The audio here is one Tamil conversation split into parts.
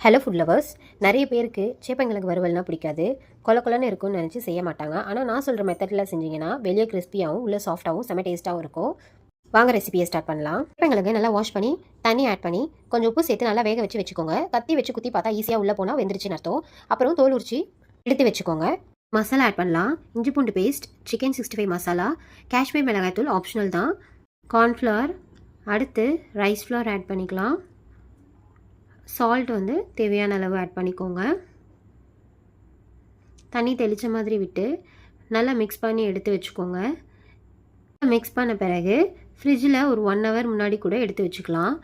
Hello food lovers. நிறைய பேருக்கு சேப்பங்கிழங்கு வறுவல்னா பிடிக்காது, கொல கொலன்னு இருக்கும்னு நினச்சி செய்ய மாட்டாங்க. ஆனால் நான் சொல்கிற மெத்தடில் செஞ்சிங்கன்னா வெளியே கிறிஸ்பியாகவும் உள்ள சாஃப்டாகவும் செம டேஸ்ட்டாகவும் இருக்கும். வாங்க ரெசிபியை ஸ்டார்ட் பண்ணலாம். சேப்பங்கிழங்கு நல்லா வாஷ் பண்ணி தண்ணி ஆட் பண்ணி கொஞ்சம் உப்பு சேர்த்து நல்லா வேக வச்சு வச்சுக்கோங்க. கத்தி வச்சு குத்தி பார்த்தா ஈஸியாக உள்ளே போனால் வெந்துருச்சுன்னு அர்த்தம். அப்புறம் தோல் உரிச்சி எடுத்து வச்சுக்கோங்க. மசாலா ஆட் பண்ணலாம். இஞ்சி பூண்டு பேஸ்ட், சிக்கன் 65 மசாலா, காஷ்மீர் மிளகாய்த்தூள் ஆப்ஷனல் தான், கார்ன்ஃப்ளவர், அடுத்து ரைஸ் ஃப்ளவர் ஆட் பண்ணிக்கலாம். சால்ட் வந்து தேவையான அளவு ஆட் பண்ணிக்கோங்க. தண்ணி தெளித்த மாதிரி விட்டு நல்லா மிக்ஸ் பண்ணி எடுத்து வச்சுக்கோங்க. மிக்ஸ் பண்ண பிறகு ஃப்ரிட்ஜில் ஒரு 1 ஹவர் முன்னாடி கூட எடுத்து வச்சுக்கலாம்.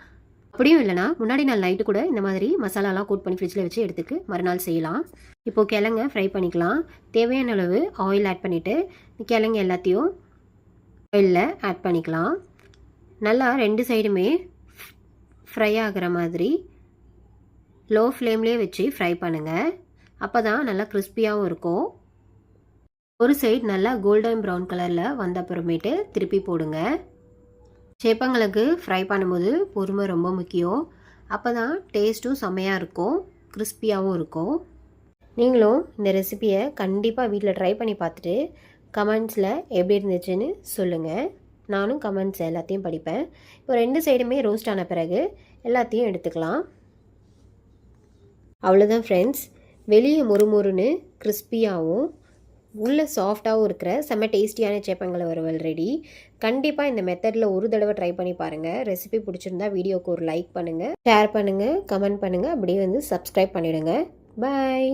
அப்படியும் இல்லைனா முன்னாடி நாள் நைட்டு கூட இந்த மாதிரி மசாலாலாம் கோட் பண்ணி ஃப்ரிட்ஜில் வச்சு எடுத்துக்கு மறுநாள் செய்யலாம். இப்போது கிழங்க ஃப்ரை பண்ணிக்கலாம். தேவையான அளவு ஆயில் ஆட் பண்ணிவிட்டு கிழங்கு எல்லாத்தையும் ஆயிலில் ஆட் பண்ணிக்கலாம். நல்லா 2 சைடுமே ஃப்ரை ஆகிற மாதிரி லோ ஃப்ளேம்லேயே வச்சு ஃப்ரை பண்ணுங்கள். அப்போ தான் நல்லா கிறிஸ்பியாகவும் இருக்கும். ஒரு சைடு நல்லா கோல்டன் ப்ரௌன் கலரில் வந்த அப்புறமேட்டு திருப்பி போடுங்க. சேப்பங்கிழங்கு ஃப்ரை பண்ணும்போது பொறுமை ரொம்ப முக்கியம். அப்போ தான் டேஸ்ட்டும் செம்மையாக இருக்கும், கிறிஸ்பியாகவும் இருக்கும். நீங்களும் இந்த ரெசிபியை கண்டிப்பாக வீட்டில் ட்ரை பண்ணி பார்த்துட்டு கமெண்ட்ஸில் எப்படி இருந்துச்சுன்னு சொல்லுங்கள். நானும் கமெண்ட்ஸ் எல்லாத்தையும் படிப்பேன். இப்போ 2 சைடுமே ரோஸ்ட் ஆன பிறகு எல்லாத்தையும் எடுத்துக்கலாம். அவ்வளோதான் ஃப்ரெண்ட்ஸ். வெளியே மொறுமொறுன்னு கிறிஸ்பியாகவும் உள்ள சாஃப்டாகவும் இருக்கிற செம்ம டேஸ்டியான சேப்பங்கிழங்கு வறுவல் ரெடி. கண்டிப்பாக இந்த மெத்தடில் ஒரு தடவை ட்ரை பண்ணி பாருங்கள். ரெசிபி பிடிச்சிருந்தா வீடியோக்கு ஒரு லைக் பண்ணுங்கள், ஷேர் பண்ணுங்கள், கமெண்ட் பண்ணுங்கள், அப்படியே வந்து சப்ஸ்கிரைப் பண்ணிவிடுங்க. பாய்.